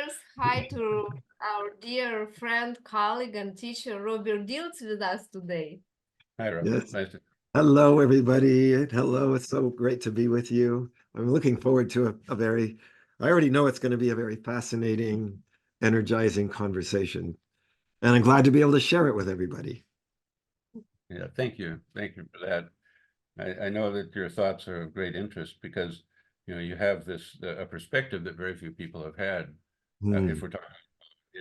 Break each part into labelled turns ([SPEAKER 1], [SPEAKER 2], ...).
[SPEAKER 1] listeners. Hi to our dear friend, colleague, and teacher Robert Dilts with us today.
[SPEAKER 2] Hi, Robert.
[SPEAKER 3] Yes.
[SPEAKER 2] Nice to
[SPEAKER 3] Hello, everybody. Hello. It's so great to be with you. I'm looking forward to I already know it's going to be a very fascinating, energizing conversation. And I'm glad to be able to share it with everybody.
[SPEAKER 2] Yeah, thank you. Thank you for that. I know that your thoughts are of great interest because, you have this a perspective that very few people have had. If we're talking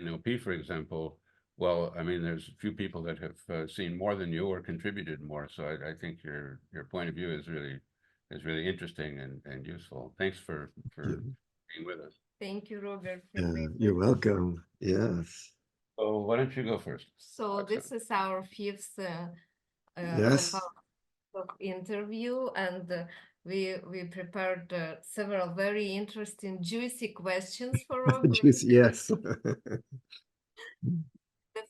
[SPEAKER 2] NLP, for example, well, I mean, there's a few people that have seen more than you or contributed more. So I think your point of view is really interesting and useful. Thanks for being with us.
[SPEAKER 1] Thank you, Robert, for
[SPEAKER 3] Yeah,
[SPEAKER 1] being
[SPEAKER 3] you're
[SPEAKER 1] with us.
[SPEAKER 3] welcome. Yes.
[SPEAKER 2] So why don't you go first?
[SPEAKER 1] So this is our fifth
[SPEAKER 3] Yes.
[SPEAKER 1] of interview, and we prepared several very interesting, juicy questions for Robert.
[SPEAKER 3] Yes.
[SPEAKER 1] The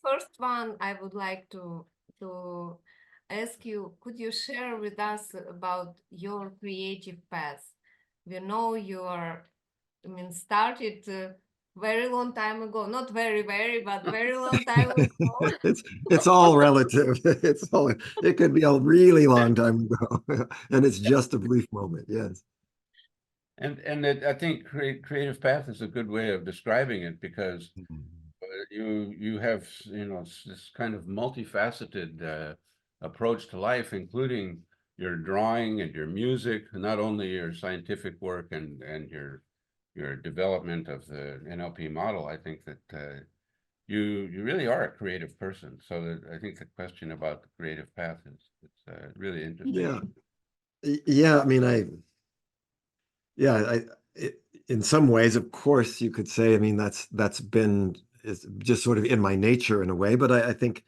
[SPEAKER 1] first one I would like to ask you, could you share with us about your creative path? We know you are, started very long time ago, not very, but very long time ago.
[SPEAKER 3] It's all relative. It could be a really long time ago. And it's just a brief moment. Yes.
[SPEAKER 2] I think creative path is a good way of describing it because you have this kind of multifaceted approach to life, including your drawing and your music, not only your scientific work and your development of the NLP model. I think that you really are a creative person. So I think the question about the creative path is it's really interesting.
[SPEAKER 3] Yeah. Yeah. I mean, in some ways, of course, you could say, I mean, that's been is just sort of in my nature in a way, but I think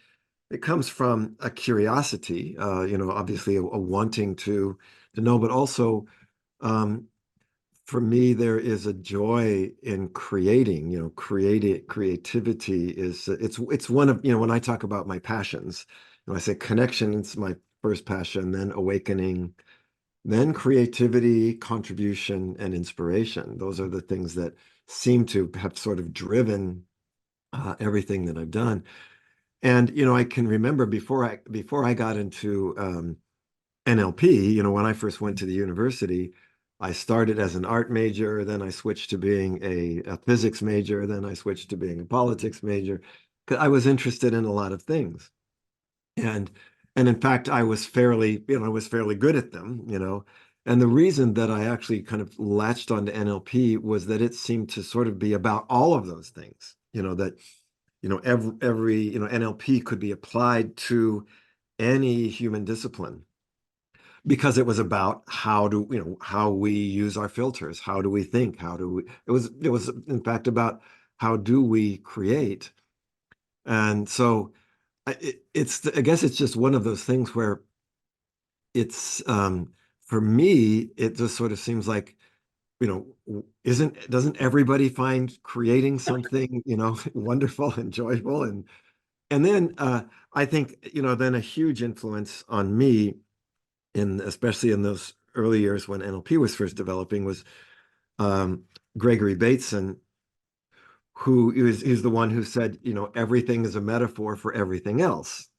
[SPEAKER 3] it comes from a curiosity, obviously a wanting to know, but also for me, there is a joy in creating, creativity is it's one of, when I talk about my passions, I say connection is my first passion, then awakening, then creativity, contribution, and inspiration. Those are the things that seem to have sort of driven everything that I've done. And I can remember before I got into NLP, when I first went to the university, I started as an art major, then I switched to being a physics major, then I switched to being a politics major, because I was interested in a lot of things. And in fact, I was fairly good at them, And the reason that I actually kind of latched onto NLP was that it seemed to sort of be about all of those things, that every NLP could be applied to any human discipline because it was about how we use our filters, how do we think, it was in fact about how do we create. And so I guess it's just one of those things where it's for me it just sort of seems like doesn't everybody find creating something wonderful and joyful, and then I think then a huge influence on me especially in those early years when NLP was first developing was um, Gregory Bateson, he's the one who said, everything is a metaphor for everything else.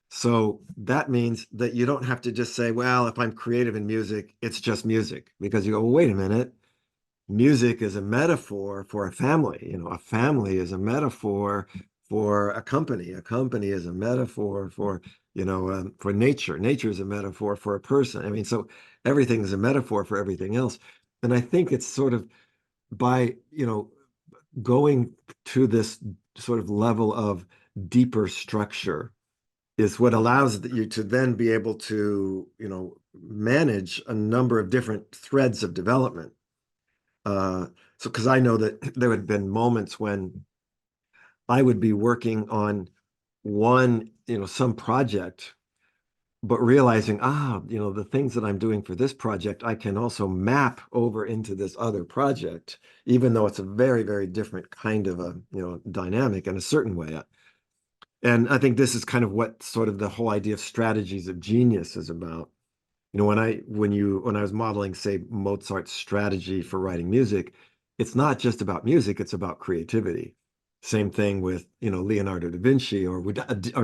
[SPEAKER 3] So that means that you don't have to just say, well, if I'm creative in music, it's just music, because you go, well, wait a minute. Music is a metaphor for a family. A family is a metaphor for a company. A company is a metaphor for nature. Nature is a metaphor for a person. I mean, so everything is a metaphor for everything else. And I think it's sort of by, going to this sort of level of deeper structure is what allows you to then be able to, manage a number of different threads of development. So, because I know that there had been moments when I would be working on some project, but realizing, the things that I'm doing for this project, I can also map over into this other project, even though it's a very, very different kind of a, dynamic in a certain way. And I think this is kind of what sort of the whole idea of strategies of genius is about. When I was modeling, say, Mozart's strategy for writing music, it's not just about music, it's about creativity. Same thing with, Leonardo da Vinci or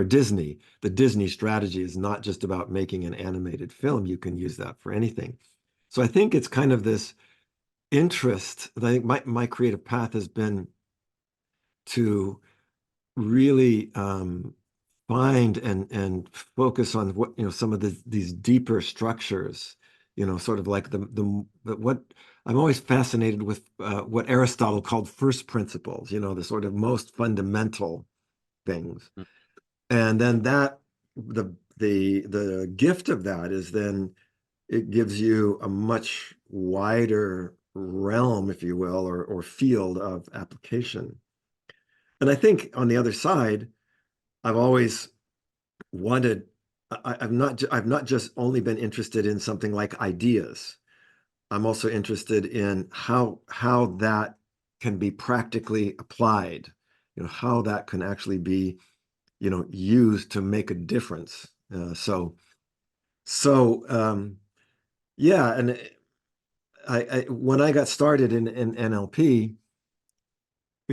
[SPEAKER 3] Disney. The Disney strategy is not just about making an animated film. You can use that for anything. So I think it's kind of this interest. I think my creative path has been to really find and focus on what, some of these deeper structures, sort of like what I'm always fascinated with, what Aristotle called first principles, the sort of most fundamental things.
[SPEAKER 2] Mm.
[SPEAKER 3] And then the gift of that is then it gives you a much wider realm, if you will, or field of application. And I think on the other side, I've always wanted, I've not just only been interested in something like ideas. I'm also interested in how that can be practically applied, how that can actually be, used to make a difference. So yeah, and when I got started in NLP,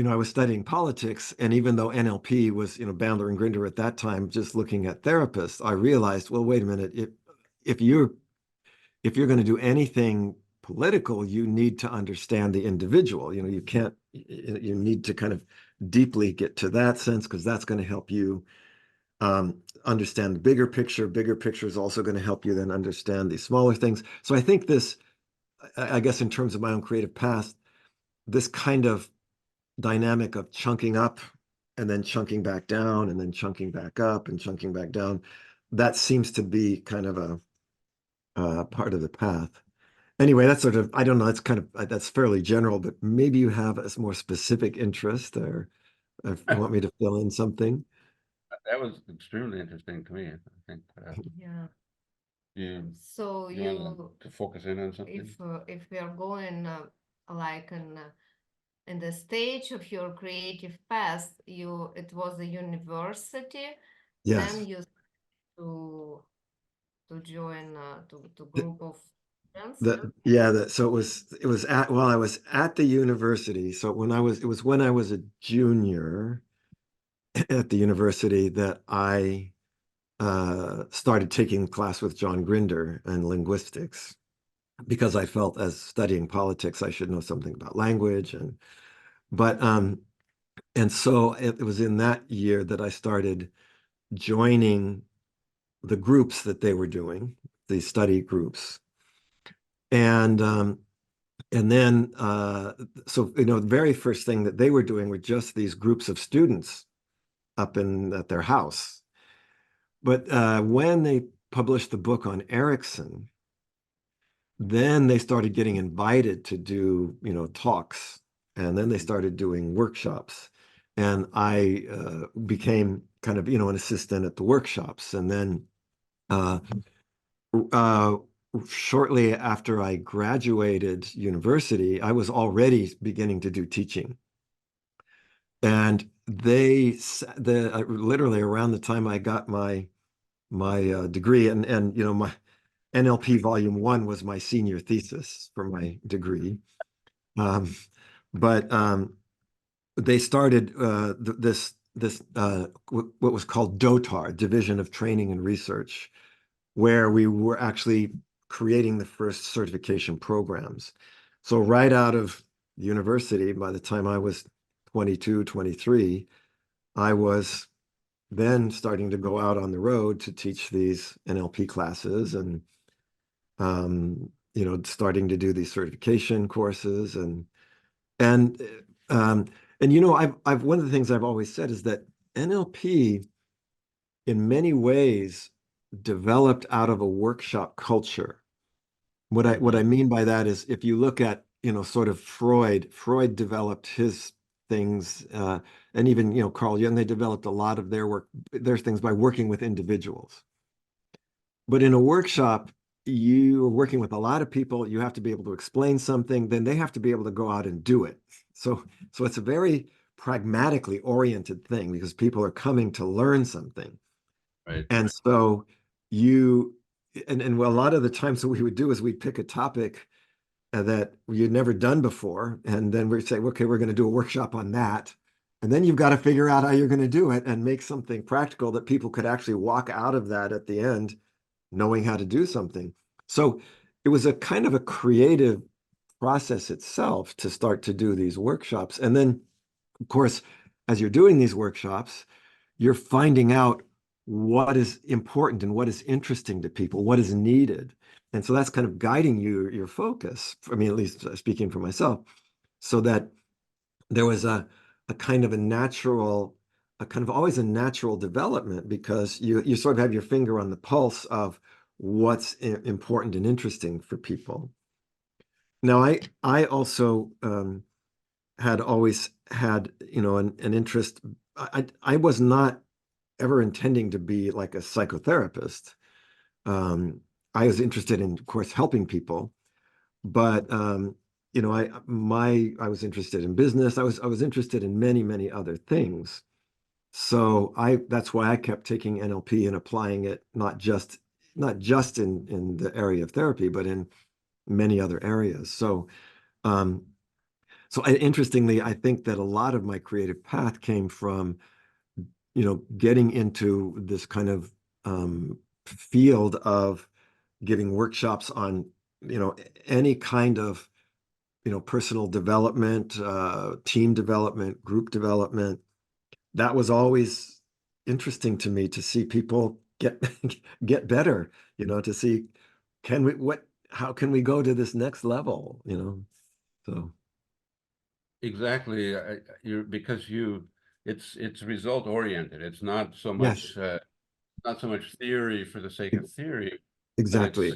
[SPEAKER 3] I was studying politics, and even though NLP was, Bandler and Grinder at that time, just looking at therapists, I realized, well, wait a minute, if you're going to do anything political, you need to understand the individual. You can't, you need to kind of deeply get to that sense, because that's going to help you understand the bigger picture. Bigger picture is also going to help you then understand these smaller things. So I think this, I guess, in terms of my own creative path, this kind of dynamic of chunking up and then chunking back down and then chunking back up and chunking back down, that seems to be kind of a part of the path. Anyway, that's sort of, I don't know, it's kind of, that's fairly general, but maybe you have a more specific interest, or if you want me to fill in something.
[SPEAKER 2] That was extremely interesting to me. I think
[SPEAKER 1] Yeah.
[SPEAKER 2] you
[SPEAKER 1] So
[SPEAKER 2] you want to focus in on something.
[SPEAKER 1] if we are going like in the stage of your creative path, it was a university,
[SPEAKER 3] Yes.
[SPEAKER 1] then you to join to group of friends.
[SPEAKER 3] So it was while I was at the university. So it was when I was a junior at the university that I started taking class with John Grinder in linguistics, because I felt, as studying politics, I should know something about language. But and so it was in that year that I started joining the groups that they were doing, the study groups. And then so the very first thing that they were doing were just these groups of students up at their house. But when they published the book on Erickson, then they started getting invited to do, talks, and then they started doing workshops. And I became kind of, an assistant at the workshops. And then uh, uh, shortly after I graduated university, I was already beginning to do teaching. And literally around the time I got my degree, and my NLP Volume 1 was my senior thesis for my degree. But they started what was called DOTAR, Division of Training and Research, where we were actually creating the first certification programs. So right out of university, by the time I was 22, 23, I was then starting to go out on the road to teach these NLP classes, and starting to do these certification courses, and um, I've one of the things I've always said is that NLP, in many ways, developed out of a workshop culture. What I mean by that is, if you look at, sort of Freud developed his things, and even, Carl Jung, they developed a lot of their things by working with individuals. But in a workshop, you are working with a lot of people. You have to be able to explain something, then they have to be able to go out and do it. So it's a very pragmatically oriented thing, because people are coming to learn something.
[SPEAKER 2] Right.
[SPEAKER 3] And so a lot of the times what we would do is we'd pick a topic, that you'd never done before. And then we say, okay, we're going to do a workshop on that. And then you've got to figure out how you're going to do it and make something practical that people could actually walk out of that at the end knowing how to do something. So it was a kind of a creative process itself to start to do these workshops. And then, of course, as you're doing these workshops, you're finding out what is important and what is interesting to people, what is needed. And so that's kind of guiding your focus. I mean, at least speaking for myself, so that there was a kind of a natural, a kind of always a natural development, because you sort of have your finger on the pulse of what's important and interesting for people. Now, I also had always had, you know, an interest. I was not ever intending to be like a psychotherapist. I was interested in, of course, helping people, but you know, I was interested in business. I was interested in many other things. So that's why I kept taking NLP and applying it not just in the area of therapy, but in many other areas. So interestingly, I think that a lot of my creative path came from, you know, getting into this kind of field of giving workshops on, you know, any kind of, you know, personal development, team development, group development. That was always interesting to me, to see people get better, you know, to see, how can we go to this next level, you know? So
[SPEAKER 2] Exactly. Because it's result oriented. It's not so
[SPEAKER 3] yes,
[SPEAKER 2] much not so much theory for the sake of theory, but it's
[SPEAKER 3] exactly.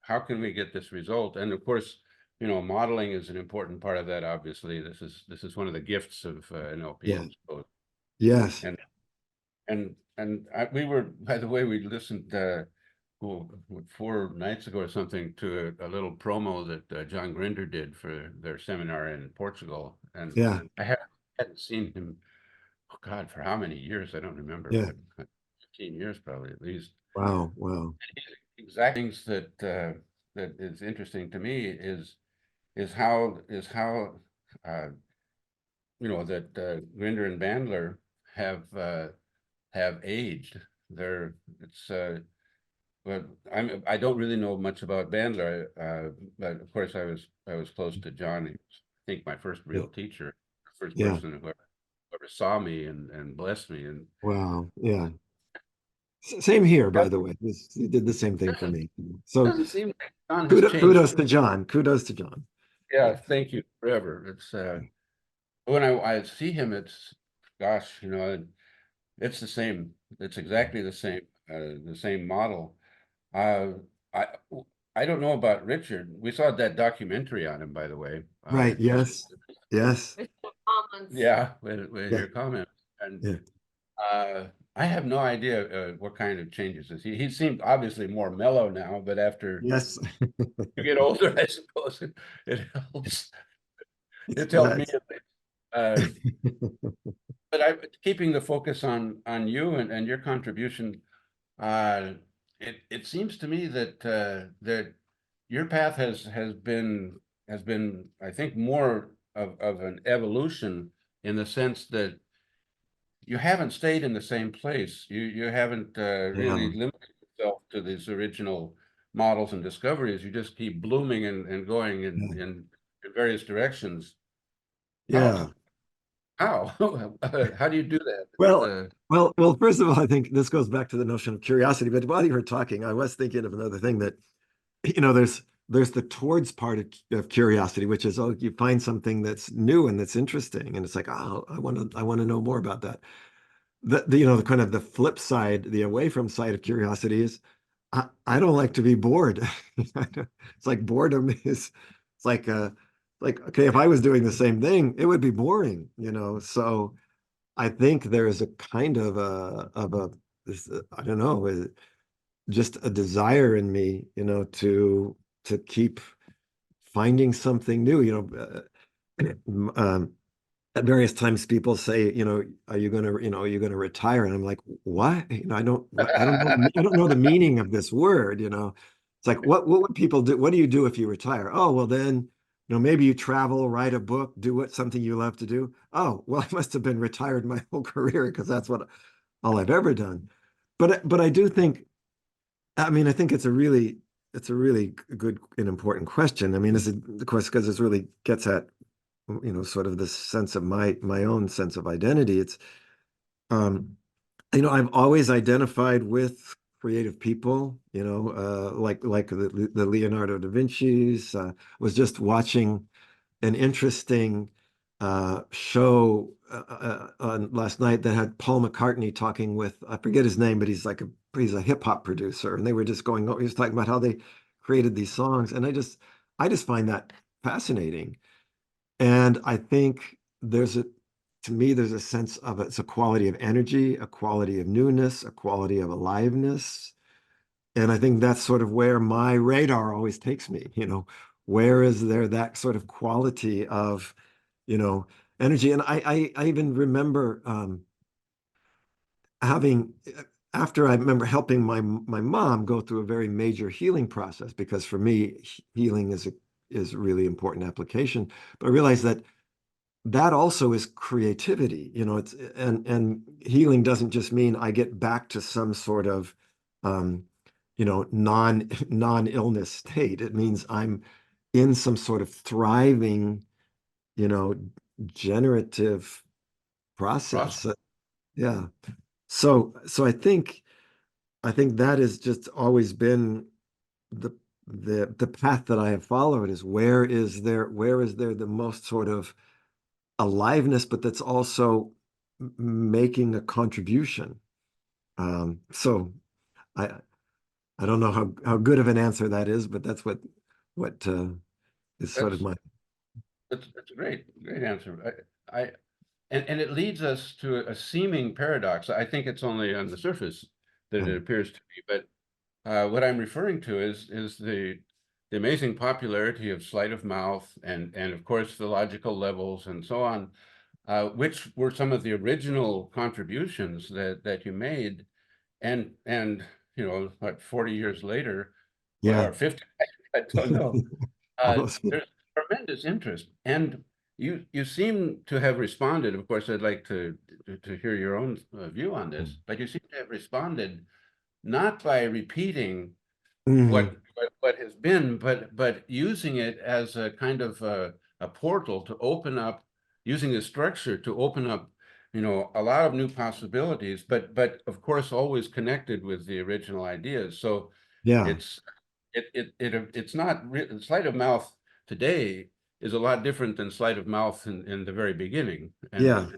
[SPEAKER 2] how can we get this result? And of course, you know, modeling is an important part of that. Obviously, this is one of the gifts of NLP,
[SPEAKER 3] Yeah.
[SPEAKER 2] I suppose.
[SPEAKER 3] Yes.
[SPEAKER 2] And we were, by the way, we listened 4 nights ago or something to a little promo that John Grinder did for their seminar in Portugal, and
[SPEAKER 3] Yeah.
[SPEAKER 2] I hadn't seen him, oh God, for how many years? I don't remember,
[SPEAKER 3] Yeah.
[SPEAKER 2] but 15 years probably at least.
[SPEAKER 3] Wow. Wow.
[SPEAKER 2] Exact things that is interesting to me is how uh, you know, that Grinder and Bandler have aged. It's but I don't really know much about Bandler, but of course I was close to John. He was, I think, my first
[SPEAKER 3] Yeah.
[SPEAKER 2] real teacher, first
[SPEAKER 3] Yeah.
[SPEAKER 2] person who ever saw me and blessed me. And
[SPEAKER 3] Wow. Yeah. Same here, by the way. He did the same thing for
[SPEAKER 2] doesn't
[SPEAKER 3] me. So
[SPEAKER 2] doesn't seem like John has changed.
[SPEAKER 3] kudos to John. Kudos to John.
[SPEAKER 2] Yeah, thank you forever. It's when I see him, it's, gosh, you know, it's the same. It's exactly the same model. Uh, I I don't know about Richard. We saw that documentary on him, by the way.
[SPEAKER 3] Right. Yes. Yes.
[SPEAKER 1] With the comments.
[SPEAKER 2] Yeah, with
[SPEAKER 3] Yeah.
[SPEAKER 2] your comment. And
[SPEAKER 3] Yeah.
[SPEAKER 2] I have no idea what kind of changes is he seemed obviously more mellow now, but after
[SPEAKER 3] Yes.
[SPEAKER 2] you get older, I suppose it helps. It
[SPEAKER 3] Well,
[SPEAKER 2] helped me at least. Uh, but keeping the focus on you and your contribution, uh, it seems to me that your path has been, I think, more of an evolution, in the sense that you haven't stayed in the same place. You haven't
[SPEAKER 3] yeah.
[SPEAKER 2] really limited yourself to these original models and discoveries. You just keep blooming and going
[SPEAKER 3] Yeah.
[SPEAKER 2] in various directions. How
[SPEAKER 3] Yeah.
[SPEAKER 2] how how do you do that?
[SPEAKER 3] Well, well, first of all, I think this goes back to the notion of curiosity. But while you were talking, I was thinking of another thing that, you know, there's the towards part of curiosity, which is, oh, you find something that's new and that's interesting, and it's like, oh, I want to know more about that. You know, the kind of the flip side, the away from side of curiosity is, I don't like to be bored. It's like boredom is, it's like, okay, if I was doing the same thing, it would be boring, you know. So I think there's a kind of this, I don't know, just a desire in me, you know, to keep finding something new, you know. At various times people say, you know, are you going to retire? And I'm like, what? You know, I don't know the meaning of this word, you know. It's like, what would people do? What do you do if you retire? Oh, well then, maybe you travel, write a book, do something you love to do. Oh, well, I must have been retired my whole career because that's all I've ever done. But I do think, I mean, I think it's a really good and important question. I mean, this is, of course, because this really gets at, sort of this sense of my own sense of identity. It's, um, I've always identified with creative people, like the Leonardo da Vinci's. Was just watching an interesting show on last night that had Paul McCartney talking with, I forget his name, but he's a hip hop producer, and they were just he was talking about how they created these songs, and I just find that fascinating, and I think to me, there's a sense of it's a quality of energy, a quality of newness, a quality of aliveness. And I think that's sort of where my radar always takes me, where is there that sort of quality of, you know, energy? And I even remember having, after I remember helping my mom go through a very major healing process, because for me, healing is a really important application. But I realized that also is creativity. It's and healing doesn't just mean I get back to some sort of non-illness state. It means I'm in some sort of thriving, you know, generative process. Yeah. So I think that has just always been the the path that I have followed is where is there the most sort of aliveness, but that's also making a contribution. So I I don't know how good of an answer that is, but that's what is sort of
[SPEAKER 2] That's
[SPEAKER 3] my
[SPEAKER 2] that's a great answer. I and it leads us to a seeming paradox. I think it's only on the surface that it appears to be, but what I'm referring to is the amazing popularity of sleight of mouth and of course the logical levels and so on, which were some of the original contributions that you made, and what 40 years later,
[SPEAKER 3] yeah.
[SPEAKER 2] or 50, I don't know.
[SPEAKER 3] Almost.
[SPEAKER 2] There's tremendous interest, and you seem to have responded. Of course, I'd like to hear your own view on this, but you seem to have responded not by repeating
[SPEAKER 3] Mhm.
[SPEAKER 2] what has been, but using it as a kind of a portal to open up, using the structure to open up, a lot of new possibilities, but of course always connected with the original ideas. So
[SPEAKER 3] Yeah.
[SPEAKER 2] it's it's not sleight of mouth today is a lot different than sleight of mouth in the very beginning.
[SPEAKER 3] Yeah.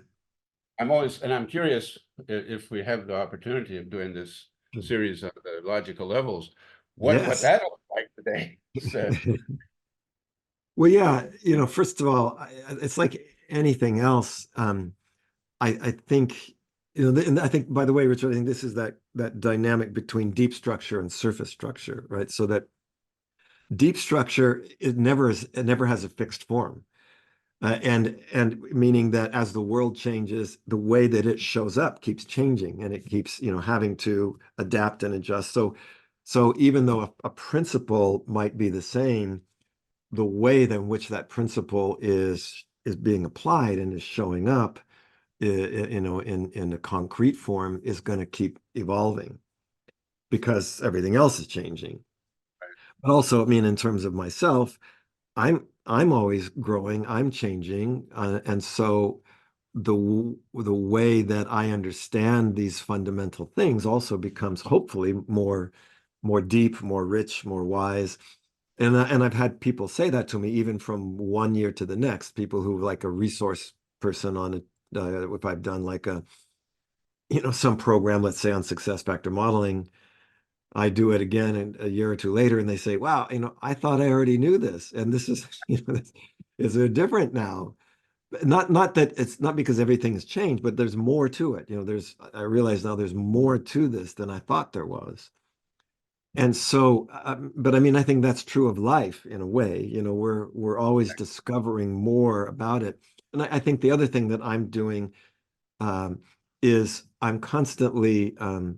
[SPEAKER 2] And I'm curious if we have the opportunity of doing this series of the logical levels, what
[SPEAKER 3] Yes.
[SPEAKER 2] that looks like today. So,
[SPEAKER 3] Well, yeah, first of all, it's like anything else. I think, and I think, by the way, Richard, I think this is that dynamic between deep structure and surface structure, right? So that deep structure, it never has a fixed form. And meaning that as the world changes, the way that it shows up keeps changing, and it keeps, having to adapt and adjust. So even though a principle might be the same, the way in which that principle is being applied and is showing up, in a concrete form is going to keep evolving because everything else is changing. But also, I mean, in terms of myself, I'm always growing, I'm changing, and so the way that I understand these fundamental things also becomes hopefully more deep, more rich, more wise. And I've had people say that to me even from one year to the next. People who like a resource person on it, if I've done like some program, let's say on success factor modeling, I do it again and a year or two later, and they say, "Wow, I thought I already knew this, and this is, is it different now?" Not that it's not because everything has changed, but there's more to it. I realize now there's more to this than I thought there was. And so, but I mean, I think that's true of life in a way. We're always discovering more about it. And I think the other thing that I'm doing um, is I'm constantly, like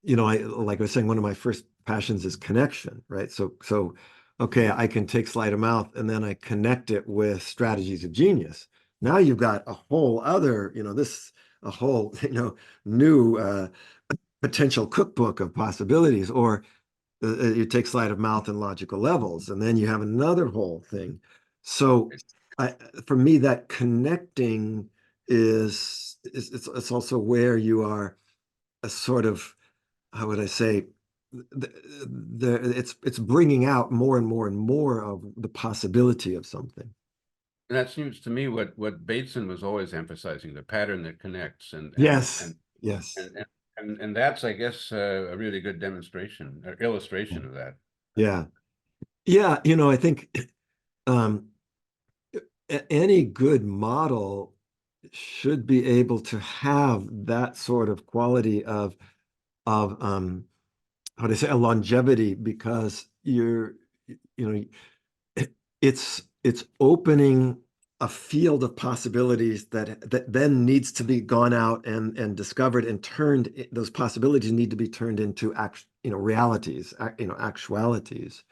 [SPEAKER 3] I was saying, one of my first passions is connection, right? So okay, I can take sleight of mouth and then I connect it with strategies of genius. Now you've got a whole other, a whole, new potential cookbook of possibilities. Or you take sleight of mouth and logical levels, and then you have another whole thing. So for me, that connecting it's also where you are a sort of, how would I say, it's bringing out more and more and more of the possibility of something.
[SPEAKER 2] And that seems to me what Bateson was always emphasizing, the pattern that connects,
[SPEAKER 3] Yes, yes,
[SPEAKER 2] and that's, I guess, a really good demonstration or illustration of that.
[SPEAKER 3] yeah, yeah. I think um, any good model should be able to have that sort of quality of how do I say, a longevity, because it's opening a field of possibilities that then needs to be gone out and discovered and turned. Those possibilities need to be turned into realities, actualities.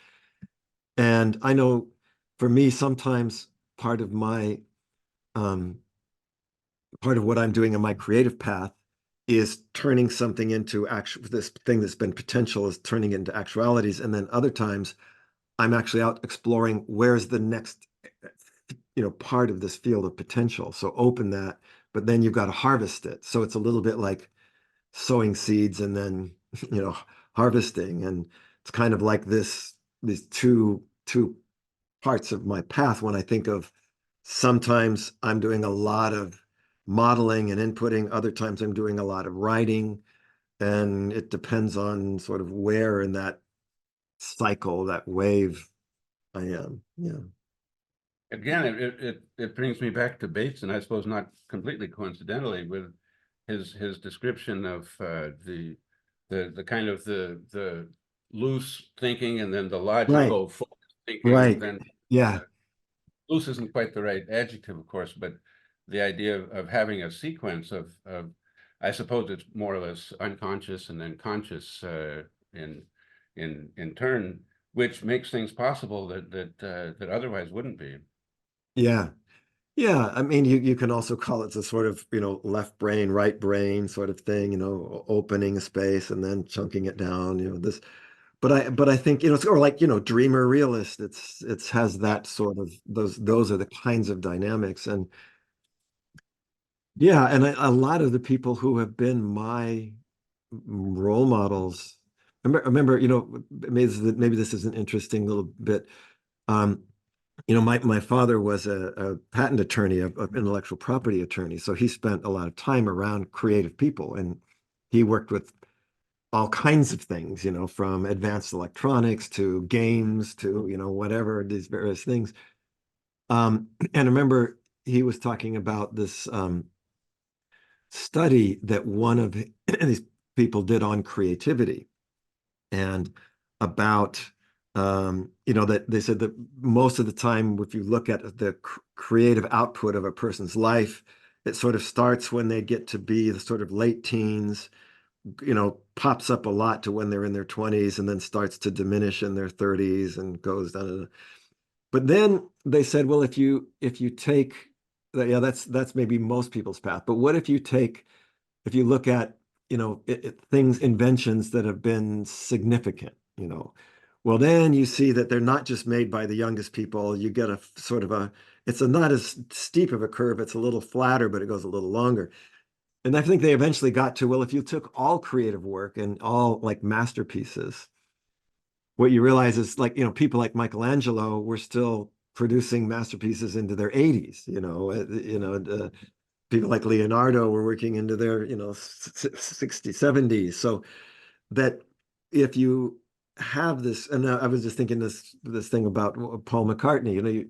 [SPEAKER 3] And I know for me, sometimes part of my part of what I'm doing in my creative path is turning something into this thing that's been potential is turning it into actualities. And then other times I'm actually out exploring where's the next, part of this field of potential. So open that, but then you've got to harvest it. So it's a little bit like sowing seeds and then, harvesting. And it's kind of like these two parts of my path. When I think of, sometimes I'm doing a lot of modeling and inputting, other times I'm doing a lot of writing, and it depends on sort of where in that cycle, that wave I am. Yeah.
[SPEAKER 2] Again, it brings me back to Bateson, I suppose not completely coincidentally, with his description of the kind of the loose thinking and then the
[SPEAKER 3] Right.
[SPEAKER 2] logical focused thinking,
[SPEAKER 3] Right.
[SPEAKER 2] and then
[SPEAKER 3] Yeah.
[SPEAKER 2] loose isn't quite the right adjective, of course, but the idea of having a sequence of I suppose it's more or less unconscious and then conscious in turn, which makes things possible that otherwise wouldn't be.
[SPEAKER 3] Yeah. Yeah. I mean, you can also call it the sort of, left brain, right brain sort of thing, opening a space and then chunking it down, this. But I think, it's or like, dreamer realist. It's has that sort of, those are the kinds of dynamics. And yeah, and a lot of the people who have been my role models, I remember, maybe this is an interesting little bit. Um, my father was a patent attorney, a intellectual property attorney. So he spent a lot of time around creative people, and he worked with all kinds of things, from advanced electronics to games to, whatever, these various things. And I remember he was talking about this study that one of these people did on creativity, and about that they said that most of the time, if you look at the creative output of a person's life, it sort of starts when they get to be the sort of late teens, pops up a lot to when they're in their 20s, and then starts to diminish in their 30s and goes down. But then they said, well, if you take that, yeah, that's maybe most people's path. But what if you look at, things, inventions that have been significant, well, then you see that they're not just made by the youngest people. You get a sort of it's not as steep of a curve. It's a little flatter, but it goes a little longer. And I think they eventually got to, well, if you took all creative work and all like masterpieces, what you realize is, like, people like Michelangelo were still producing masterpieces into their 80s, people like Leonardo were working into their, 60s, 70s. So that if you have this, and I was just thinking this thing about Paul McCartney,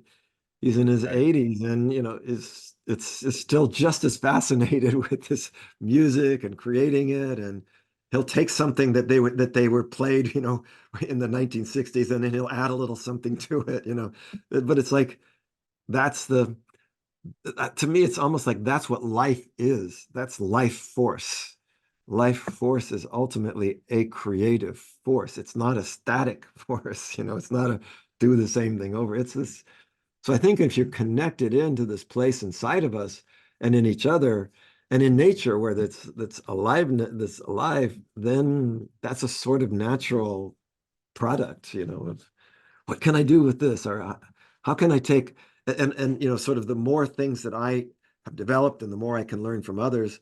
[SPEAKER 3] he's in his
[SPEAKER 2] Right.
[SPEAKER 3] 80s, and is still just as fascinated with this music and creating it. And he'll take something that they were played, in the 1960s, and then he'll add a little something to it, but it's like, that's to me, it's almost like that's what life is. That's life force. life force is ultimately a creative force. It's not a static force, it's not a do the same thing over. It's this. So I think if you're connected into this place inside of us and in each other and in nature where that's alive, then that's a sort of natural product, of what can I do with this? Or how can I take and sort of the more things that I have developed and the more I can learn from others,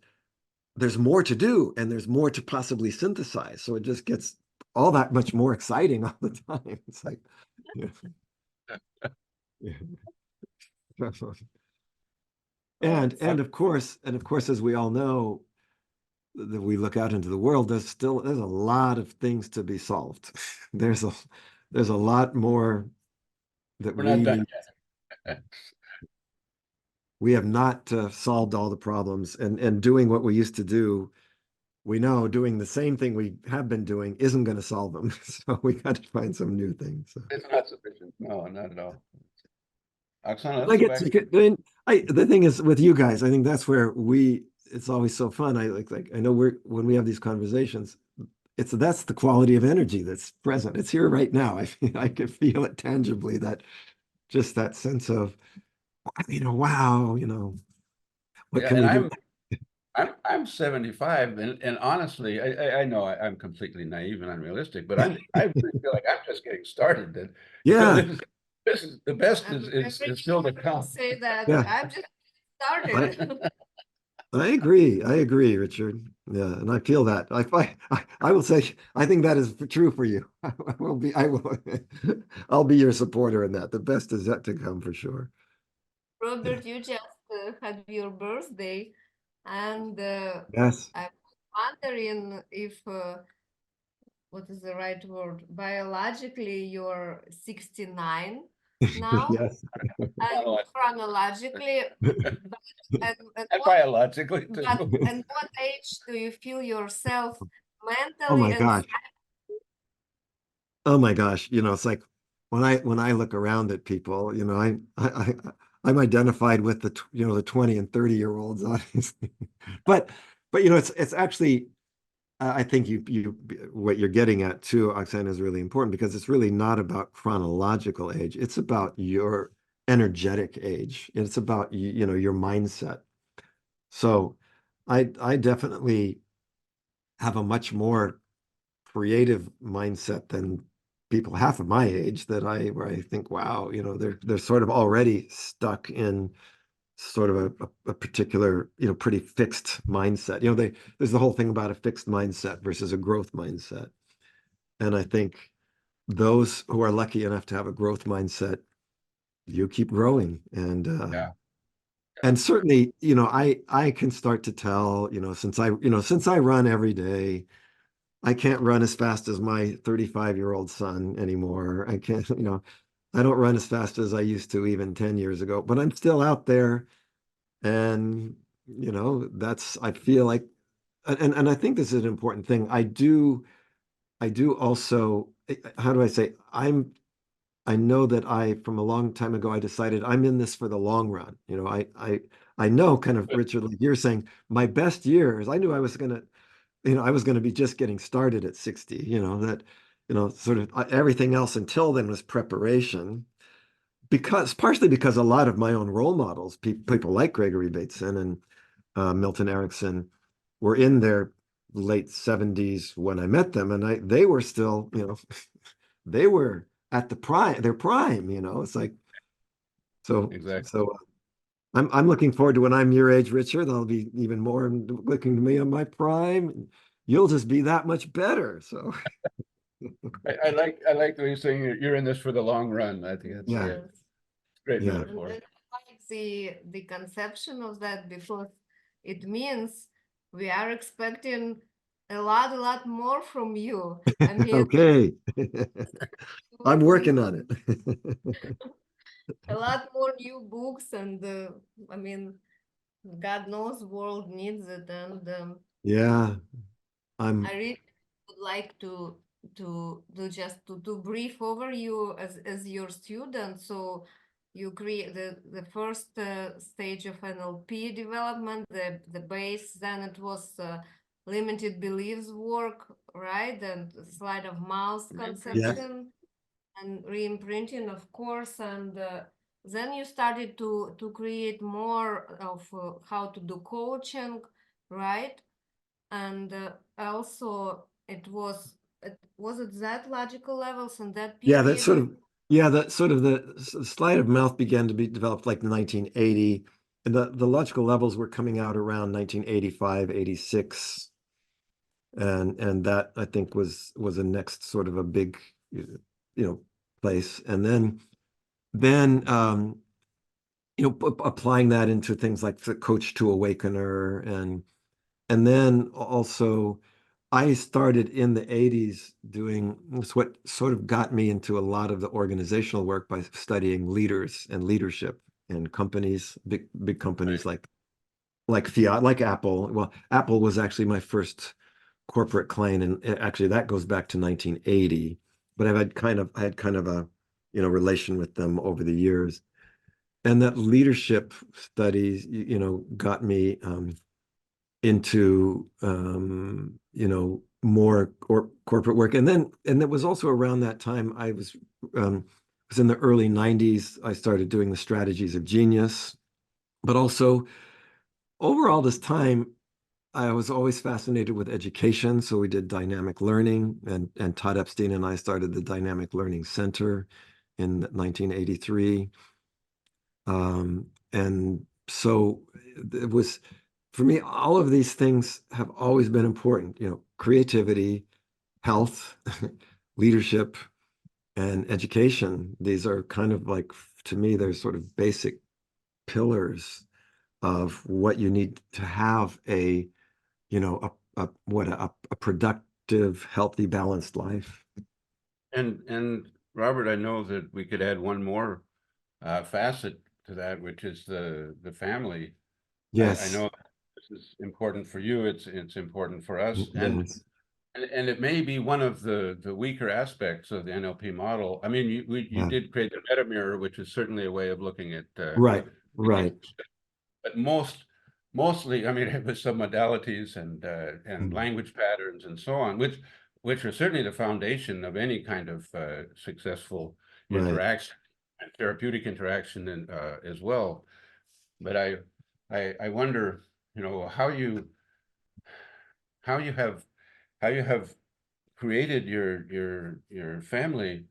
[SPEAKER 3] there's more to do and there's more to possibly synthesize. So it just gets all that much more exciting all the time. It's like, yeah. And of course, as we all know, that we look out into the world, there's a lot of things to be solved. There's a lot more that
[SPEAKER 2] We're not
[SPEAKER 3] we
[SPEAKER 2] done
[SPEAKER 3] need.
[SPEAKER 2] yet.
[SPEAKER 3] We have not solved all the problems, and doing what we used to do, we know doing the same thing we have been doing isn't going to solve them. So we got to find some new things. So.
[SPEAKER 2] It's not sufficient. No, not at all. Oksana,
[SPEAKER 3] I
[SPEAKER 2] let's go
[SPEAKER 3] get
[SPEAKER 2] back.
[SPEAKER 3] the thing is with you guys, I think that's where it's always so fun. I like I know when we have these conversations, that's the quality of energy that's present. It's here right now. I can feel it tangibly, that just that sense of, wow, what
[SPEAKER 2] Yeah,
[SPEAKER 3] can
[SPEAKER 2] and
[SPEAKER 3] we do?
[SPEAKER 2] I'm 75, and honestly, I know I'm completely naive and unrealistic, but I really feel like I'm just getting started. That
[SPEAKER 3] Yeah,
[SPEAKER 2] this is the best
[SPEAKER 1] I'm
[SPEAKER 2] is still to
[SPEAKER 1] pretty sure
[SPEAKER 2] come.
[SPEAKER 1] say that
[SPEAKER 3] yeah.
[SPEAKER 1] I've just started.
[SPEAKER 3] I agree, Richard. Yeah, and I feel that. I will say, I think that is true for you. I'll be your supporter in that. The best is yet to come for sure. Yeah.
[SPEAKER 1] Robert, you just had your birthday, and
[SPEAKER 3] Yes.
[SPEAKER 1] I'm wondering if what is the right word? Biologically, you're 69 now,
[SPEAKER 3] Yes.
[SPEAKER 1] and chronologically,
[SPEAKER 2] And biologically too.
[SPEAKER 1] and what age do you feel yourself
[SPEAKER 3] Oh
[SPEAKER 1] mentally
[SPEAKER 3] my
[SPEAKER 1] and
[SPEAKER 3] gosh. Oh my gosh. It's like when I look around at people, I'm identified with the 20 and 30-year-olds, obviously. But it's actually, I think what you're getting at too, Oksana, is really important because it's really not about chronological age. It's about your energetic age. It's about your mindset. So I definitely have a much more creative mindset than people half of my age where I think, wow, they're sort of already stuck in sort of a particular, pretty fixed mindset. There's the whole thing about a fixed mindset versus a growth mindset. And I think those who are lucky enough to have a growth mindset, you keep growing.
[SPEAKER 2] Yeah.
[SPEAKER 3] And certainly, I can start to tell, since I run every day, I can't run as fast as my 35-year-old son anymore. I can't, I don't run as fast as I used to even 10 years ago, but I'm still out there. And, I feel like, and I think this is an important thing. I do also, how do I say, I know that from a long time ago, I decided I'm in this for the long run. I know, kind of, Richard, like you're saying, my best years, I knew I was going to, I was going to be just getting started at 60, sort of everything else until then was preparation. Partially because a lot of my own role models, people like Gregory Bateson and Milton Erickson, were in their late 70s when I met them, and they were still, they were at their prime. It's like so.
[SPEAKER 2] Exactly.
[SPEAKER 3] So I'm looking forward to when I'm your age, Richard. I'll be even more looking to me on my prime. You'll just be that much better. So
[SPEAKER 2] I like the way you're saying you're in this for the long run. I think that's
[SPEAKER 3] yeah,
[SPEAKER 2] a great
[SPEAKER 3] yeah.
[SPEAKER 1] And
[SPEAKER 2] metaphor.
[SPEAKER 1] I like the conception of that because it means we are expecting a lot more from you. I mean,
[SPEAKER 3] Okay. I'm
[SPEAKER 1] you
[SPEAKER 3] working on it.
[SPEAKER 1] a lot more new books, and I mean, God knows world needs it, and
[SPEAKER 3] Yeah,
[SPEAKER 1] I
[SPEAKER 3] I'm
[SPEAKER 1] really would like to brief over you as your student. So you create the first stage of NLP development, the base. Then it was limited beliefs work, right? And sleight of mouth conception and re-imprinting, of course. And then you started to create more of how to do coaching, right? And also was it that logical levels and that
[SPEAKER 3] Yeah,
[SPEAKER 1] period?
[SPEAKER 3] that sort of the sleight of mouth began to be developed like 1980. And the logical levels were coming out around 1985, 86. And that I think was a next sort of a big, place. And then applying that into things like the Coach to Awakener, and then also I started in the 80s doing what sort of got me into a lot of the organizational work by studying leaders and leadership in companies, big companies like Fiat, like Apple. Well, Apple was actually my first corporate client, and actually that goes back to 1980. But I had kind of a relation with them over the years, and that leadership studies got me into more corporate work. And it was also around that time I was in the early 90s. I started doing the strategies of genius, but also over all this time I was always fascinated with education. So we did dynamic learning, and Todd Epstein and I started the Dynamic Learning Center in 1983. And so it was, for me, all of these things have always been important, creativity, health, leadership, and education. These are kind of like, to me, they're sort of basic pillars of what you need to have a productive, healthy, balanced life.
[SPEAKER 2] And Robert, I know that we could add one more facet to that, which is the family. I
[SPEAKER 3] Yes.
[SPEAKER 2] know this is important for you. It's important for us, and
[SPEAKER 3] Yes.
[SPEAKER 2] and it may be one of the weaker aspects of the NLP model. I mean, you
[SPEAKER 3] Yeah.
[SPEAKER 2] did create the meta mirror, which is certainly a way of looking at
[SPEAKER 3] Right. Right.
[SPEAKER 2] but mostly, I mean, with some modalities and language patterns and so on, which are certainly the foundation of any kind of successful
[SPEAKER 3] Right.
[SPEAKER 2] interaction and therapeutic interaction, and as well. But I wonder, how you have created your family.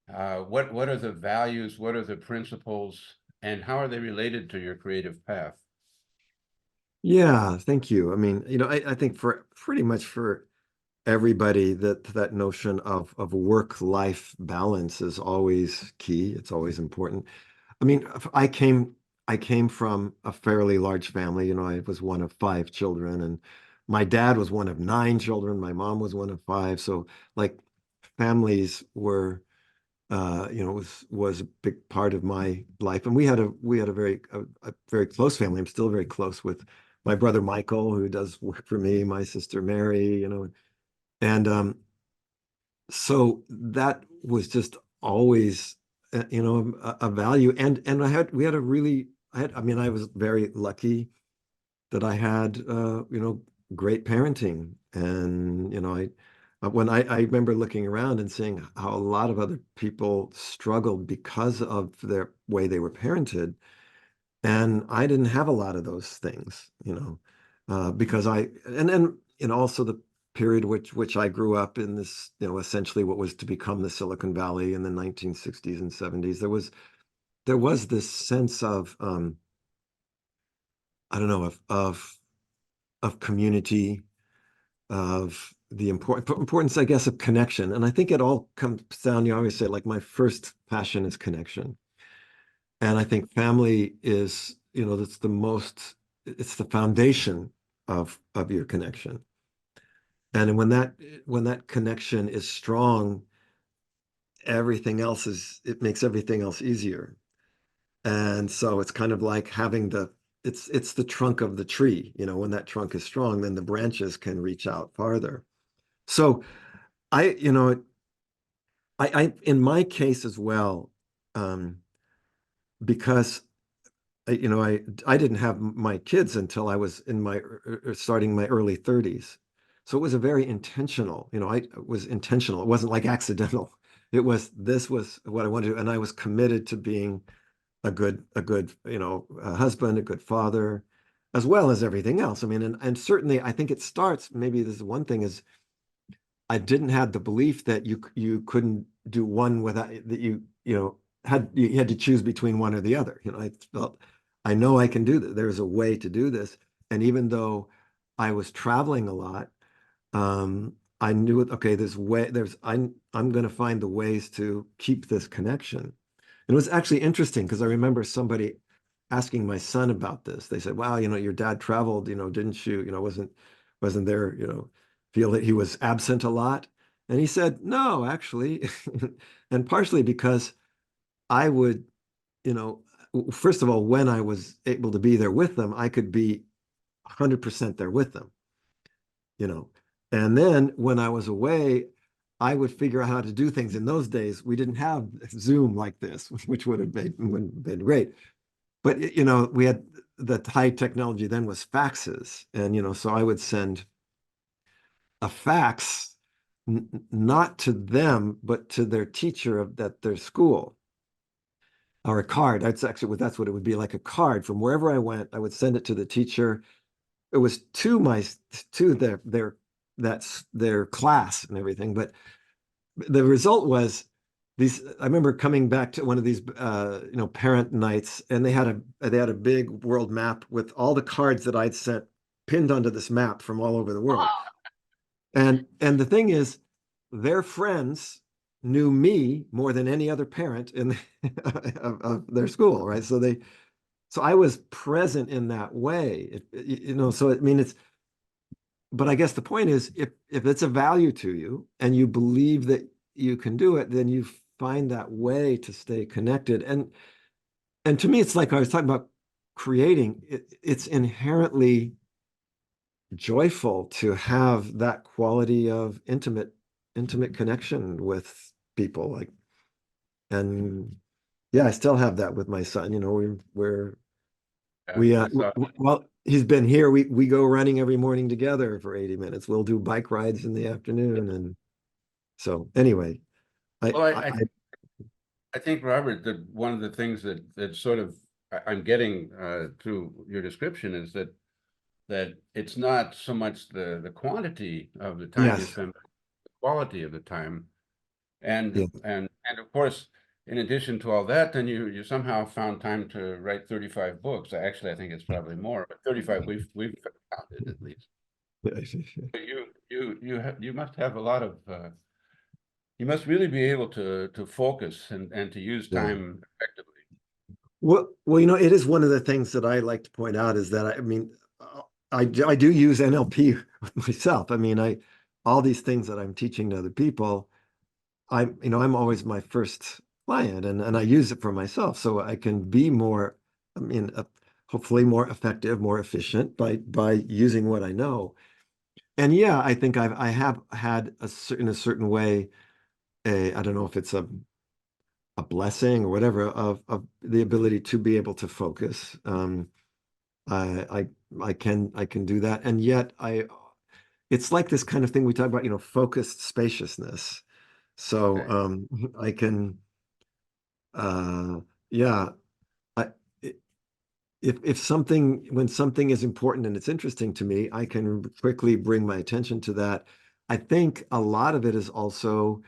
[SPEAKER 2] What are the values? What are the principles? And how are they related to your creative path?
[SPEAKER 3] Yeah, thank you. I mean, I think for pretty much for everybody that notion of work-life balance is always key. It's always important. I mean, I came from a fairly large family. I was one of 5 children, and my dad was one of 9 children. My mom was one of 5. So like families were was a big part of my life. And we had a very close family. I'm still very close with my brother Michael, who does work for me, my sister Mary, and so that was just always a value. And we had a really I mean, I was very lucky that I had great parenting. And I remember looking around and seeing how a lot of other people struggled because of their way they were parented, and I didn't have a lot of those things, because and also the period which I grew up in, this, essentially what was to become the Silicon Valley in the 1960s and 70s. There was this sense of I don't know, of community, of the importance, I guess, of connection. And I think it all comes down, you always say, like, my first passion is connection. And I think family is, it's the foundation of your connection. And when that connection is strong, it makes everything else easier. And so it's kind of like having it's the trunk of the tree. When that trunk is strong, then the branches can reach out farther. So I, in my case as well, because I didn't have my kids until I was in my starting my early 30s. So it was a very intentional, it was intentional. It wasn't like accidental. This was what I wanted to do. And I was committed to being a good, husband, a good father, as well as everything else. I mean, and certainly I think it starts, maybe this is one thing, is I didn't have the belief that you couldn't do one without that you had to choose between one or the other. I felt I know I can do this. There's a way to do this. And even though I was traveling a lot, I knew okay, I'm going to find the ways to keep this connection. And it was actually interesting because I remember somebody asking my son about this. They said, "Wow, your dad traveled, didn't you? Wasn't there, feel that he was absent a lot?" And he said, "No, actually," and partially because I would, you know, first of all, when I was able to be there with them, I could be 100% there with them, you know. And then when I was away, I would figure out how to do things. In those days, we didn't have Zoom like this, which would have been great. But we had the high technology then was faxes, and so I would send a fax not to them, but to their teacher at their school, or a card. That's what it would be, like a card from wherever I went. I would send it to the teacher. It was to their class and everything. But the result was these. I remember coming back to one of these parent nights, and they had a big world map with all the cards that I'd sent pinned onto this map from all over the world. And the thing is, their friends knew me more than any other parent in of their school, right? So I was present in that way. So I mean, but I guess the point is, if it's a value to you and you believe that you can do it, then you find that way to stay connected. And to me, it's like I was talking about creating. It's inherently joyful to have that quality of intimate connection with people. Like, and yeah, I still have that with my son. Well, he's been here. We go running every morning together for 80 minutes. We'll do bike rides in the afternoon. And so anyway,
[SPEAKER 2] I think, Robert, that one of the things that sort of I'm getting through your description is that it's not so much the quantity of the time you spend, but the quality of the time. And of course, in addition to all that, then you somehow found time to write 35 books. Actually, I think it's probably more, but 35 we've counted at least. You must have a lot of you must really be able to focus and to use time effectively.
[SPEAKER 3] Well, it is one of the things that I like to point out is that I mean, I do use NLP myself. I mean, all these things that I'm teaching to other people, I'm always my first client, and I use it for myself, so I can be more, I mean, hopefully more effective, more efficient by using what I know. And yeah, I think I have had in a certain way, I don't know if it's a blessing or whatever of the ability to be able to focus. I can do that, and yet it's like this kind of thing we talk about, focused spaciousness. So I can, yeah, I, when something is important and it's interesting to me, I can quickly bring my attention to that. I think a lot of it is also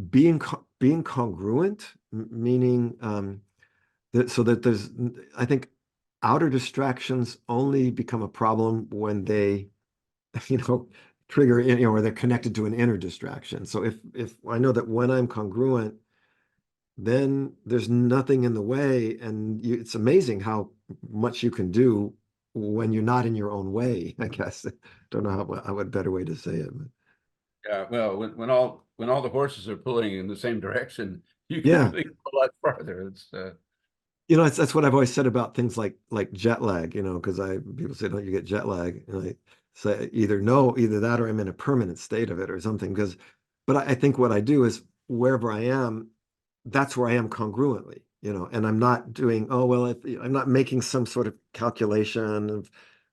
[SPEAKER 3] being congruent, meaning so that I think outer distractions only become a problem when they, trigger, or they're connected to an inner distraction. So if I know that when I'm congruent, then there's nothing in the way, and it's amazing how much you can do when you're not in your own way, I guess. Don't know what better way to say it. But.
[SPEAKER 2] Yeah, well, when all the horses are pulling in the same direction, you can really go a lot farther. It's
[SPEAKER 3] that's what I've always said about things like jet lag, because people say, don't you get jet lag? And I say either that or I'm in a permanent state of it or something. But I think what I do is wherever I am, that's where I am congruently, and I'm not doing, oh, well, I'm not making some sort of calculation of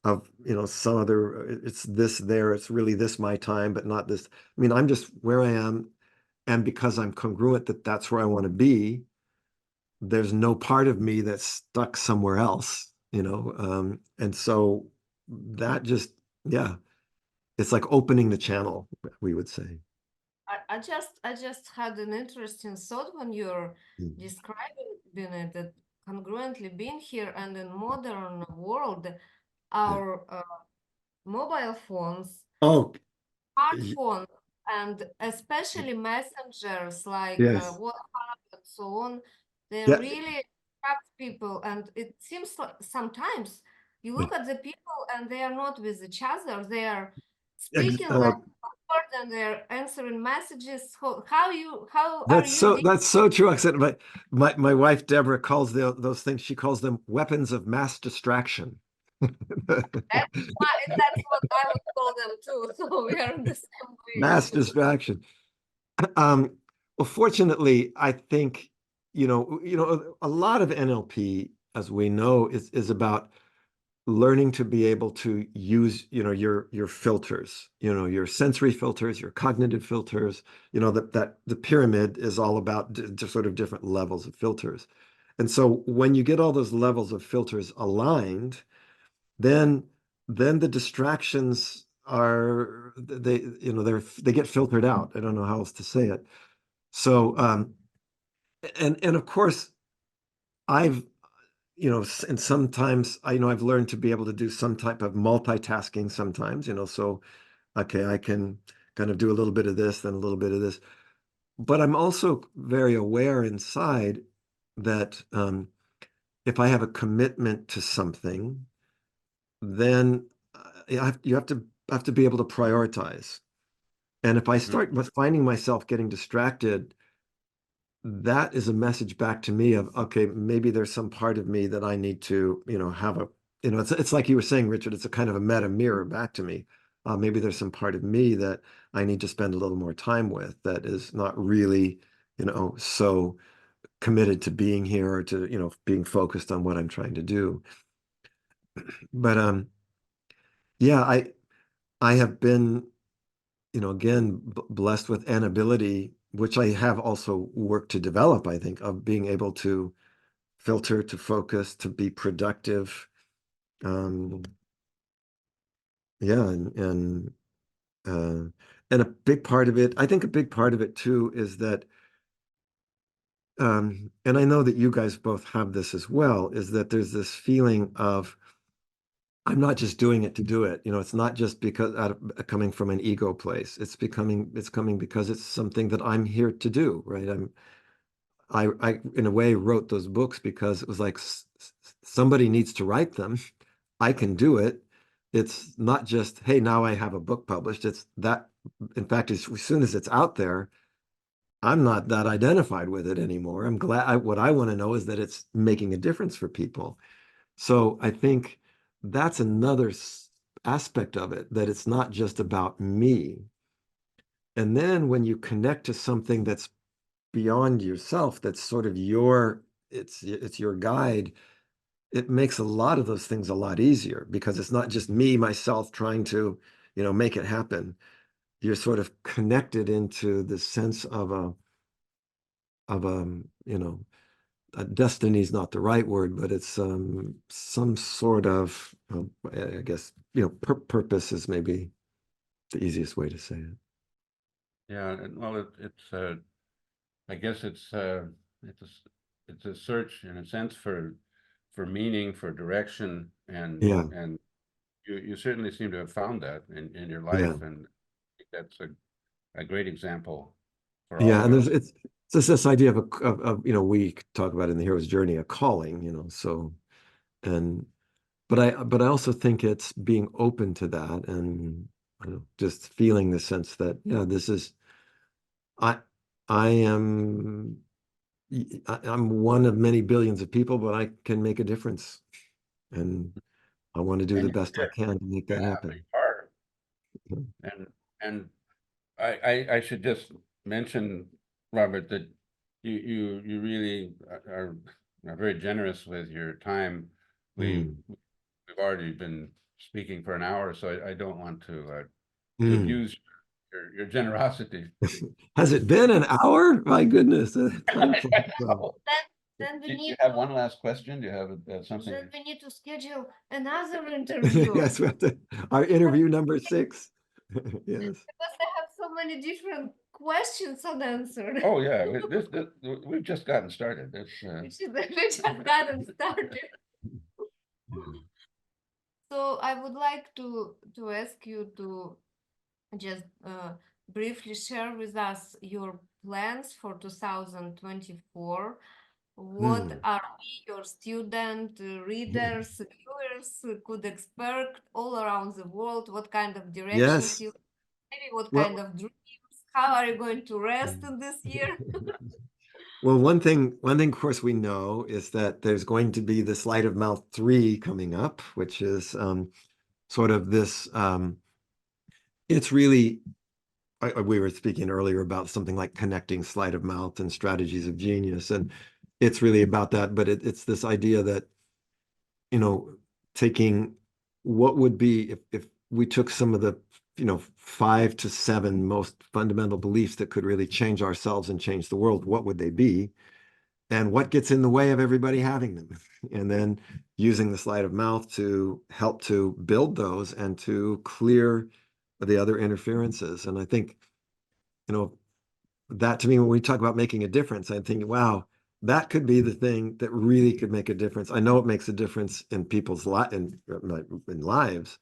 [SPEAKER 3] of, some other, it's this there, it's really this my time, but not this. I mean, I'm just where I am. And because I'm congruent that that's where I want to be, there's no part of me that's stuck somewhere else, and so that just, yeah, it's like opening the channel, we would say.
[SPEAKER 1] I just had an interesting thought when you're
[SPEAKER 3] Mm.
[SPEAKER 1] describing it, that congruently being here and in modern world,
[SPEAKER 3] Yeah.
[SPEAKER 1] our mobile phones,
[SPEAKER 3] Oh,
[SPEAKER 1] smartphones, and especially messengers like
[SPEAKER 3] yes.
[SPEAKER 1] WhatsApp and so on, they
[SPEAKER 3] Yeah.
[SPEAKER 1] really attract people. And it seems like sometimes you
[SPEAKER 3] Yeah.
[SPEAKER 1] look at the people and they are not with each other. They are
[SPEAKER 3] Ex-
[SPEAKER 1] speaking
[SPEAKER 3] uh,
[SPEAKER 1] like word and they're answering messages. How are you dealing?
[SPEAKER 3] that's so true, Oksana. My wife Deborah calls those things, she calls them weapons of mass distraction.
[SPEAKER 1] That's what I would call them too. So we are in the same
[SPEAKER 3] Mass
[SPEAKER 1] way.
[SPEAKER 3] distraction. Um, well, fortunately, I think, a lot of NLP, as we know, is about learning to be able to use, your filters, your sensory filters, your cognitive filters, that the pyramid is all about sort of different levels of filters. And so when you get all those levels of filters aligned, then the distractions are, they get filtered out. I don't know how else to say it. So and of course I've, and sometimes I've learned to be able to do some type of multitasking sometimes, so okay, I can kind of do a little bit of this, then a little bit of this. But I'm also very aware inside that if I have a commitment to something, then you have to be able to prioritize. And if I
[SPEAKER 2] Mhm.
[SPEAKER 3] start with finding myself getting distracted, that is a message back to me of, okay, maybe there's some part of me that I need to, have a, it's like you were saying, Richard, it's a kind of a meta mirror back to me. Maybe there's some part of me that I need to spend a little more time with that is not really, so committed to being here or to, being focused on what I'm trying to do. But yeah, I have been, again, blessed with an ability, which I have also worked to develop, I think, of being able to filter, to focus, to be productive. Um, yeah, uh, and a big part of it, I think a big part of it too, is that, and I know that you guys both have this as well, is that there's this feeling of, I'm not just doing it to do it. It's not just because out of coming from an ego place. It's coming because it's something that I'm here to do, right? I in a way wrote those books because it was like somebody needs to write them. I can do it. It's not just, hey, now I have a book published. It's that, in fact, as soon as it's out there, I'm not that identified with it anymore. I'm glad. What I want to know is that it's making a difference for people. So I think that's another aspect of it, that it's not just about me. And then when you connect to something that's beyond yourself, that's sort of it's your guide, it makes a lot of those things a lot easier because it's not just me, myself trying to, make it happen. You're sort of connected into the sense of destiny is not the right word, but it's some sort of, I guess, purpose is maybe the easiest way to say it.
[SPEAKER 2] Yeah, and well, I guess it's a, it's a search in a sense for meaning, for direction,
[SPEAKER 3] Yeah,
[SPEAKER 2] and you certainly seem to have found that in your
[SPEAKER 3] yeah,
[SPEAKER 2] life, and I think that's a great example for all
[SPEAKER 3] yeah.
[SPEAKER 2] of
[SPEAKER 3] And
[SPEAKER 2] us.
[SPEAKER 3] it's just this idea of we talk about in the hero's journey, a calling, so, and but I also think it's being open to that, and just feeling the sense that, yeah, this is, I I am I'm one of many billions of people, but I can make a difference, and I want to do
[SPEAKER 2] And
[SPEAKER 3] the
[SPEAKER 2] you
[SPEAKER 3] best I
[SPEAKER 2] did.
[SPEAKER 3] can to make that
[SPEAKER 2] Yeah,
[SPEAKER 3] happen.
[SPEAKER 2] you are. And I should just mention, Robert, that you really are very generous with your time.
[SPEAKER 3] Mm.
[SPEAKER 2] We've already been speaking for an hour, so I don't want to
[SPEAKER 3] Mm.
[SPEAKER 2] abuse your generosity.
[SPEAKER 3] Has it been an hour? My goodness, time flies.
[SPEAKER 2] I
[SPEAKER 3] So,
[SPEAKER 2] know.
[SPEAKER 1] Then we
[SPEAKER 2] Do you
[SPEAKER 1] need
[SPEAKER 2] have one last question? Do you have something?
[SPEAKER 1] then we need to schedule another interview
[SPEAKER 3] yes, we have to, our interview number 6. Yes.
[SPEAKER 1] because I have so many different questions unanswered.
[SPEAKER 2] Oh, yeah, we've just gotten started.
[SPEAKER 1] We just gotten started. So I would like to ask you to just briefly share with us your plans for 2024. What
[SPEAKER 3] Hmm.
[SPEAKER 1] are we, your student, readers, viewers could expect all around the world? What kind of directions
[SPEAKER 3] Yes.
[SPEAKER 1] you, maybe what
[SPEAKER 3] Well,
[SPEAKER 1] kind of dreams? How are you going to rest in this year?
[SPEAKER 3] well, one thing, of course, we know is that there's going to be the Sleight of Mouth 3 coming up, which is sort of this. It's really, we were speaking earlier about something like connecting sleight of mouth and strategies of genius, and it's really about that. But it's this idea that, you know, taking what would be if we took some of the, 5 to 7 most fundamental beliefs that could really change ourselves and change the world, what would they be? And what gets in the way of everybody having them? And then using the sleight of mouth to help to build those and to clear the other interferences. And I think, that to me, when we talk about making a difference, I'm thinking, wow, that could be the thing that really could make a difference. I know it makes a difference in people's in lives.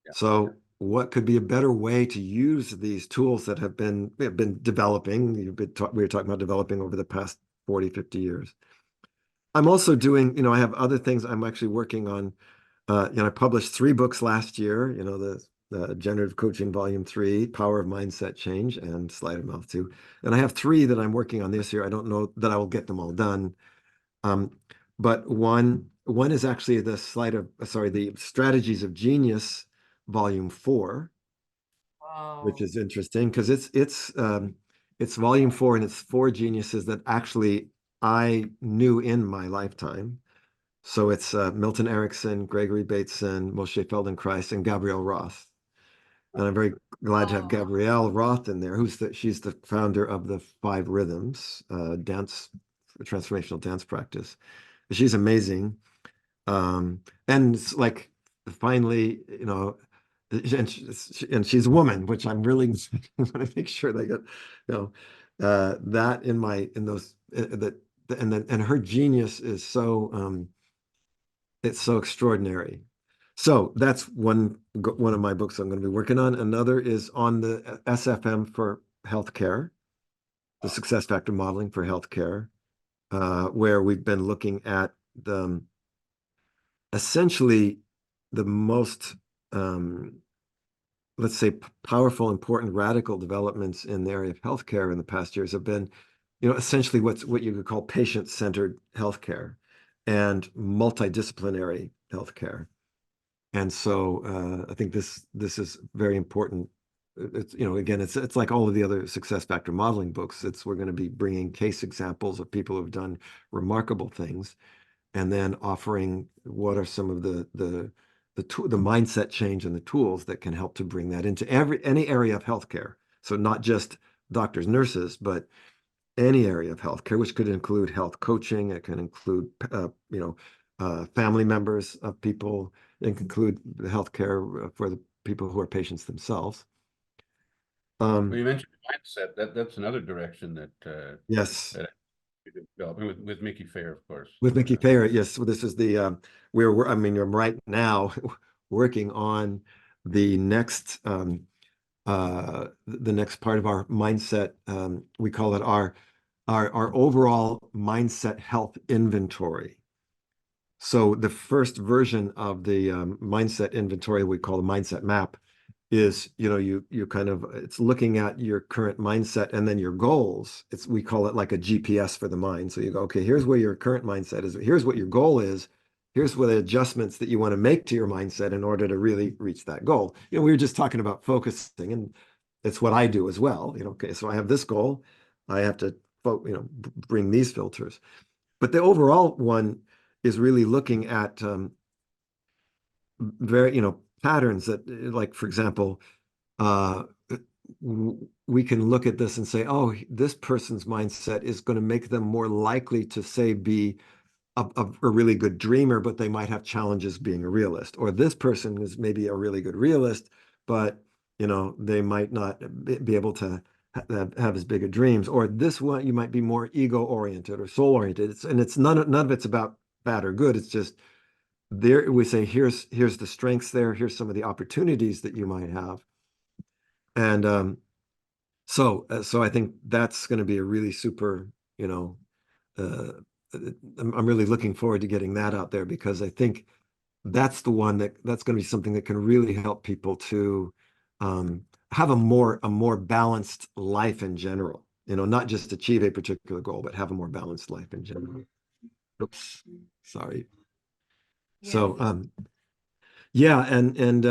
[SPEAKER 2] Yeah.
[SPEAKER 3] So what could be a better way to use these tools that have been developing? We were talking about developing over the past 40, 50 years. I'm also doing, I have other things I'm actually working on. I published 3 books last year, the Generative Coaching Volume 3, Power of Mindset Change, and Sleight of Mouth 2. And I have 3 that I'm working on this year. I don't know that I will get them all done. But one is actually the the Strategies of Genius Volume 4, which
[SPEAKER 1] Wow.
[SPEAKER 3] is interesting because it's Volume 4 and it's 4 geniuses that actually I knew in my lifetime. So it's Milton Erickson, Gregory Bateson, Moshe Feldenkrais, and Gabrielle Roth. And I'm very glad to have
[SPEAKER 1] Wow.
[SPEAKER 3] Gabrielle Roth in there, she's the founder of the 5 Rhythms transformational dance practice. She's amazing. And it's like finally, and she's a woman, which I'm really want to make sure they get, that in those that and her genius is so it's so extraordinary. So that's one of my books I'm going to be working on. Another is on the SFM for healthcare, the success factor modeling for healthcare, where we've been looking at essentially the most, let's say, powerful, important, radical developments in the area of healthcare in the past years have been, essentially what you could call patient-centered healthcare and multidisciplinary healthcare. And so I think this is very important. It's, again, it's like all of the other success factor modeling books. We're going to be bringing case examples of people who've done remarkable things, and then offering what are some of the mindset change and the tools that can help to bring that into any area of healthcare. So not just doctors, nurses, but any area of healthcare, which could include health coaching. It can include, family members of people. It can include the healthcare for the people who are patients themselves.
[SPEAKER 2] Well, you mentioned mindset. That's another direction
[SPEAKER 3] Yes.
[SPEAKER 2] that you're developing with Mickey Fair, of course.
[SPEAKER 3] With Mickey Fair, yes. So this is I'm right now working on the next part of our mindset. We call it our overall mindset health inventory. So the first version of the mindset inventory we call the mindset map is, you kind of, it's looking at your current mindset and then your goals. We call it like a GPS for the mind. So you go, okay, here's where your current mindset is. Here's what your goal is. Here's what the adjustments that you want to make to your mindset in order to really reach that goal. We were just talking about focusing, and it's what I do as well. Okay, so I have this goal. I have to, bring these filters. But the overall one is really looking at very, patterns that, like, for example, uh, we can look at this and say, oh, this person's mindset is going to make them more likely to, say, be a really good dreamer, but they might have challenges being a realist. Or this person is maybe a really good realist, but they might not be able to have as big of dreams. Or this one, you might be more ego oriented or soul oriented. And it's none of it's about bad or good. It's just there we say, here's the strengths there. Here's some of the opportunities that you might have. And so I think that's going to be a really super, uh, I'm really looking forward to getting that out there, because I think that's the one that's going to be something that can really help people to have a more balanced life in general. Not just achieve a particular goal, but have a more balanced life in general. Oops, sorry. So yeah, and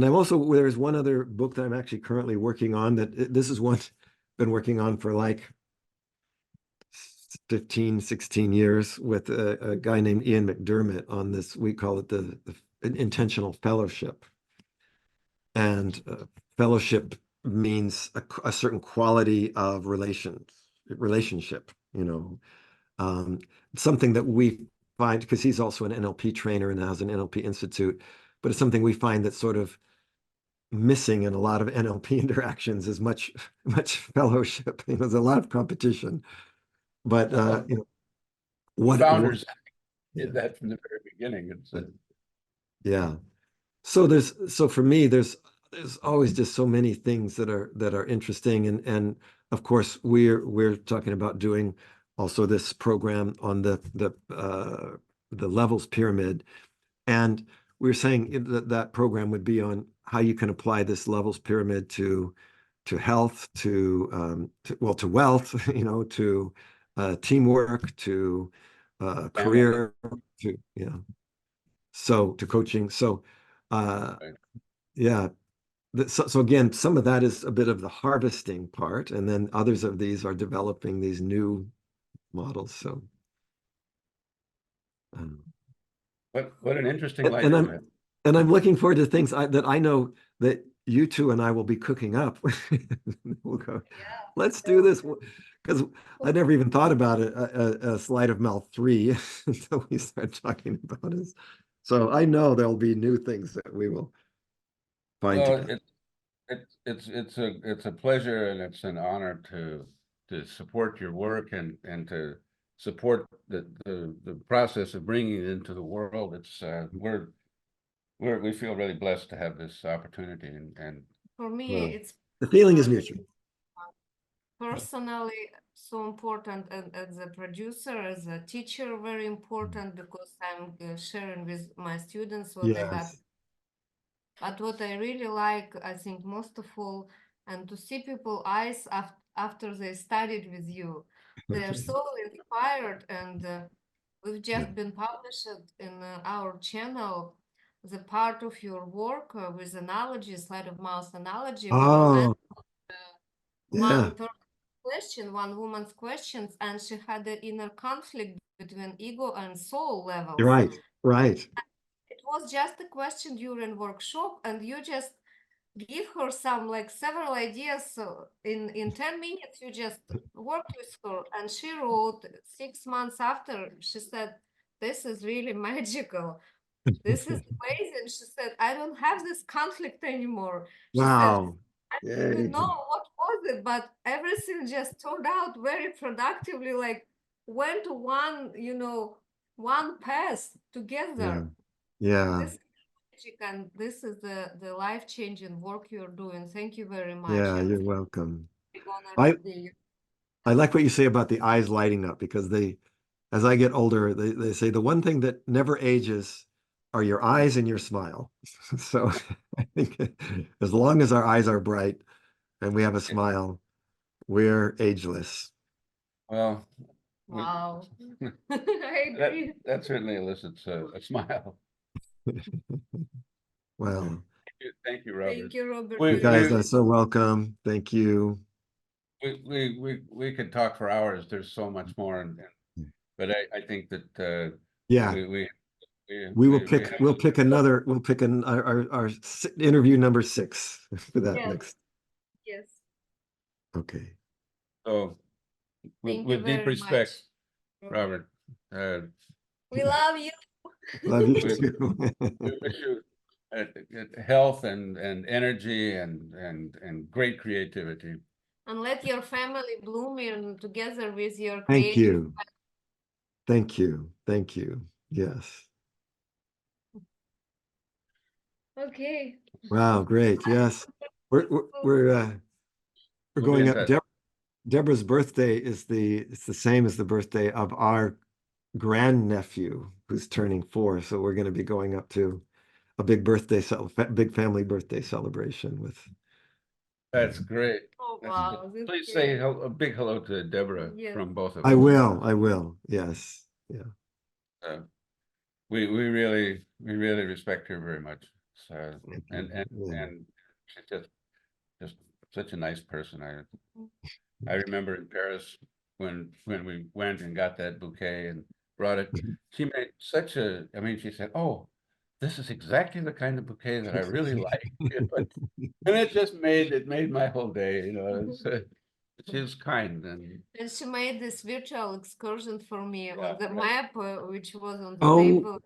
[SPEAKER 3] I'm also, there's one other book that I'm actually currently working on, that this is one I've been working on for like 15, 16 years, with a guy named Ian McDermott, on this. We call it the intentional fellowship. And fellowship means a certain quality of relationship, something that we find, because he's also an NLP trainer and has an NLP institute, but it's something we find that's sort of missing in a lot of NLP interactions, is much fellowship. There's a lot of competition, but what
[SPEAKER 2] Founders
[SPEAKER 3] yeah.
[SPEAKER 2] did that from the very beginning.
[SPEAKER 3] Yeah. So for me, there's always just so many things that are interesting, and of course we're talking about doing also this program on the levels pyramid, and we were saying that program would be on how you can apply this levels pyramid to health, to wealth, to teamwork, to
[SPEAKER 2] Family.
[SPEAKER 3] career, so to coaching. So
[SPEAKER 2] Right.
[SPEAKER 3] yeah. So again, some of that is a bit of the harvesting part, and then others of these are developing these new models. So um,
[SPEAKER 2] What an interesting life
[SPEAKER 3] and
[SPEAKER 2] you
[SPEAKER 3] I'm
[SPEAKER 2] have.
[SPEAKER 3] looking forward to things that I know that you two and I will be cooking up. We'll go, let's do this, because I never even thought about it, a Sleight of Mouth 3 until we start talking about it. So I know there'll be new things that we will find
[SPEAKER 2] Well,
[SPEAKER 3] together.
[SPEAKER 2] it's a pleasure and it's an honor to support your work and to support the process of bringing it into the world. It's we feel really blessed to have this opportunity, and
[SPEAKER 1] For me,
[SPEAKER 3] Well,
[SPEAKER 1] it's
[SPEAKER 3] the feeling is mutual.
[SPEAKER 1] personally so important, and as a producer, as a teacher, very important, because I'm sharing with my students what I got.
[SPEAKER 3] Yes.
[SPEAKER 1] But what I really like, I think most of all, and to see people eyes after they studied with you, they are so inspired, and we've just been published in our channel the part of your work with analogy, sleight of mouse analogy. We will
[SPEAKER 3] Oh, yeah.
[SPEAKER 1] one question, one woman's questions, and she had an inner conflict between ego and soul levels.
[SPEAKER 3] Right. Right.
[SPEAKER 1] It was just a question during workshop, and you just give her some like several ideas. So in 10 minutes, you just worked with her, and she wrote 6 months after. She said, "This is really magical. This is amazing." She said, "I don't have this conflict anymore." She said,
[SPEAKER 3] Wow.
[SPEAKER 1] "I don't
[SPEAKER 3] Yay.
[SPEAKER 1] even know what was it, but everything just turned out very productively, like went to one path
[SPEAKER 3] Yeah.
[SPEAKER 1] together."
[SPEAKER 3] Yeah.
[SPEAKER 1] This is magic, and this is the life-changing work you're doing. Thank you very much.
[SPEAKER 3] Yeah.
[SPEAKER 1] I'm
[SPEAKER 3] You're welcome.
[SPEAKER 1] honored
[SPEAKER 3] I
[SPEAKER 1] to be here.
[SPEAKER 3] I like what you say about the eyes lighting up, because as I get older, they say the one thing that never ages are your eyes and your smile. So I think as long as our eyes are bright and we have a smile, we're ageless.
[SPEAKER 2] well,
[SPEAKER 1] Wow. I agree.
[SPEAKER 2] that certainly elicits a smile.
[SPEAKER 3] Well,
[SPEAKER 2] Thank you, Robert.
[SPEAKER 1] Thank you, Robert.
[SPEAKER 3] you
[SPEAKER 2] We
[SPEAKER 3] guys
[SPEAKER 2] we
[SPEAKER 3] are so welcome. Thank you.
[SPEAKER 2] we could talk for hours. There's so much more, but I think that
[SPEAKER 3] Yeah.
[SPEAKER 2] we
[SPEAKER 3] We'll
[SPEAKER 2] have,
[SPEAKER 3] pick another, we'll pick our interview number 6 for that
[SPEAKER 1] Yes.
[SPEAKER 3] next.
[SPEAKER 1] Yes.
[SPEAKER 3] Okay.
[SPEAKER 2] so
[SPEAKER 1] Thank you
[SPEAKER 2] with deep
[SPEAKER 1] very
[SPEAKER 2] respect,
[SPEAKER 1] much.
[SPEAKER 2] Robert,
[SPEAKER 1] We love you.
[SPEAKER 3] Love you
[SPEAKER 2] We-
[SPEAKER 3] too.
[SPEAKER 2] we wish you health and energy and great creativity.
[SPEAKER 1] And let your family bloom in together with your
[SPEAKER 3] Thank
[SPEAKER 1] creative.
[SPEAKER 3] you. Thank you. Thank you. Yes.
[SPEAKER 1] Okay.
[SPEAKER 3] Wow, great. Yes. We're
[SPEAKER 2] We'll be
[SPEAKER 3] going
[SPEAKER 2] in
[SPEAKER 3] up.
[SPEAKER 2] touch.
[SPEAKER 3] Deborah's birthday is it's the same as the birthday of our grandnephew who's turning 4. So we're going to be going up to a big big family birthday celebration with.
[SPEAKER 2] That's great.
[SPEAKER 1] Oh,
[SPEAKER 2] That's
[SPEAKER 1] wow.
[SPEAKER 2] good.
[SPEAKER 1] That's
[SPEAKER 2] Please
[SPEAKER 1] great.
[SPEAKER 2] say a big hello to Deborah
[SPEAKER 1] Yes.
[SPEAKER 2] from both of
[SPEAKER 3] I
[SPEAKER 2] us.
[SPEAKER 3] will. I will. Yes. Yeah.
[SPEAKER 2] We really respect her very much. So
[SPEAKER 3] Thank you. Yeah.
[SPEAKER 2] and she's just such a nice person. I remember in Paris when we went and got that bouquet and brought it. She made such a, I mean, she said, "Oh, this is exactly the kind of bouquet that I really like." And it made my whole day, you know. She was kind and
[SPEAKER 1] And she made this virtual excursion for me
[SPEAKER 2] Yeah,
[SPEAKER 1] on the
[SPEAKER 2] right.
[SPEAKER 1] map, which was on the
[SPEAKER 3] Oh,
[SPEAKER 1] table.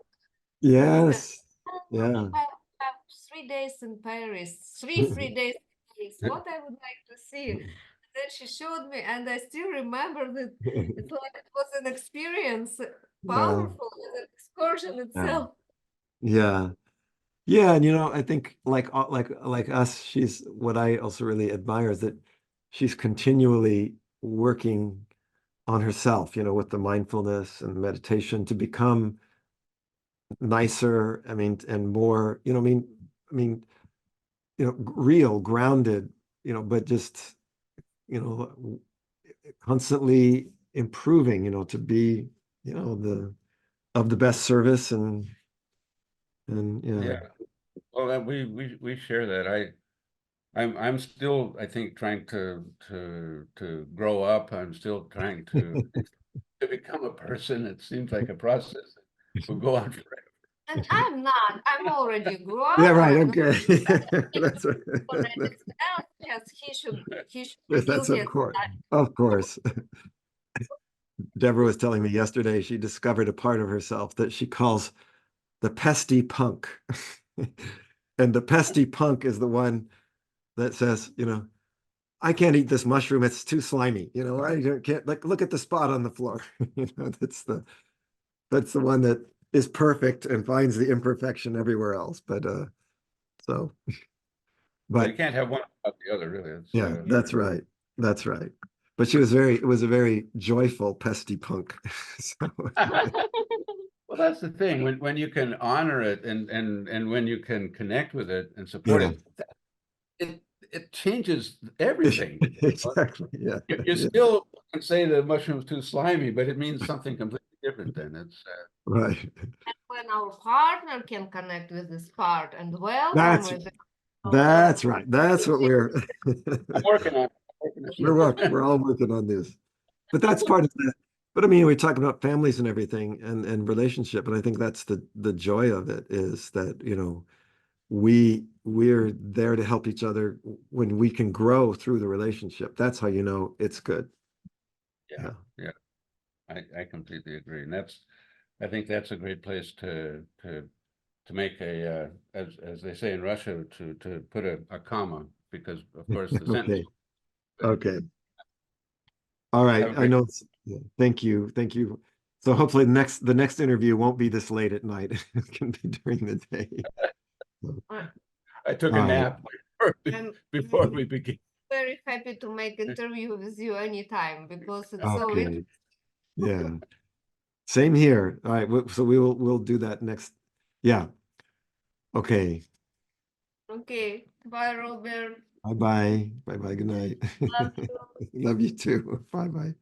[SPEAKER 3] yes.
[SPEAKER 1] "Oh,
[SPEAKER 3] Yeah.
[SPEAKER 1] I have 3 days in Paris, 3 free days in Paris. What I would like to see." Then she showed me, and I still remember that it's like it was an experience, powerful as an excursion itself.
[SPEAKER 3] Yeah. Yeah, and I think like us, she's what I also really admire is that she's continually working on herself, with the mindfulness and meditation to become nicer, I mean, and more, real, grounded, but just, constantly improving, to be, of the best service and yeah.
[SPEAKER 2] yeah. Well, we share that. I'm still, I think, trying to grow up. I'm still trying to become a person. It seems like a process that will go on forever.
[SPEAKER 1] And I'm not. I'm already grew up.
[SPEAKER 3] Yeah, right.
[SPEAKER 1] I'm
[SPEAKER 3] Okay. That's
[SPEAKER 1] already
[SPEAKER 3] right.
[SPEAKER 1] else. Yes, he should
[SPEAKER 3] Yes,
[SPEAKER 1] still
[SPEAKER 3] that's of
[SPEAKER 1] his
[SPEAKER 3] course. Of course. Deborah was telling me yesterday she discovered a part of herself that she calls the pesty punk. And the pesty punk is the one that says, I can't eat this mushroom. It's too slimy. I can't, like, look at the spot on the floor. That's the one that is perfect and finds the imperfection everywhere else. But so
[SPEAKER 2] Well, you
[SPEAKER 3] but
[SPEAKER 2] can't have one without the other, really. It's,
[SPEAKER 3] yeah, that's right. That's right. But it was a very joyful pesty punk. So,
[SPEAKER 2] well, that's the thing. When you can honor it and when you can connect with it and support
[SPEAKER 3] yeah,
[SPEAKER 2] it changes everything.
[SPEAKER 3] exactly. Yeah.
[SPEAKER 2] You
[SPEAKER 3] Yeah.
[SPEAKER 2] still can say the mushroom's too slimy, but it means something completely different then. It's
[SPEAKER 3] Right.
[SPEAKER 1] when our partner can connect with this part and welcome
[SPEAKER 3] That's
[SPEAKER 1] with it.
[SPEAKER 3] that's right. That's what
[SPEAKER 2] I'm working on it.
[SPEAKER 3] we're all working on this. But that's part of that. But I mean, we talk about families and everything and relationship, and I think that's the joy of it is that, we're there to help each other when we can grow through the relationship. That's how you know it's good.
[SPEAKER 2] Yeah. I completely agree. And I think that's a great place to make as they say in Russia, to put a comma, because of course the sentence.
[SPEAKER 3] Okay. All right.
[SPEAKER 2] Have a
[SPEAKER 3] I
[SPEAKER 2] great,
[SPEAKER 3] know. Thank you. Thank you. So hopefully the next interview won't be this late at night. It can be during the day.
[SPEAKER 2] I took a
[SPEAKER 3] All right.
[SPEAKER 2] nap
[SPEAKER 1] I'm
[SPEAKER 2] before we began.
[SPEAKER 1] very happy to make interview with you anytime because it's so
[SPEAKER 3] Okay.
[SPEAKER 1] interesting.
[SPEAKER 3] Yeah. Same here. All right. So we'll do that next. Yeah. Okay.
[SPEAKER 1] Okay. Bye, Robert.
[SPEAKER 3] Bye bye. Bye bye. Good night.
[SPEAKER 1] Love you.
[SPEAKER 3] Love you too. Bye bye.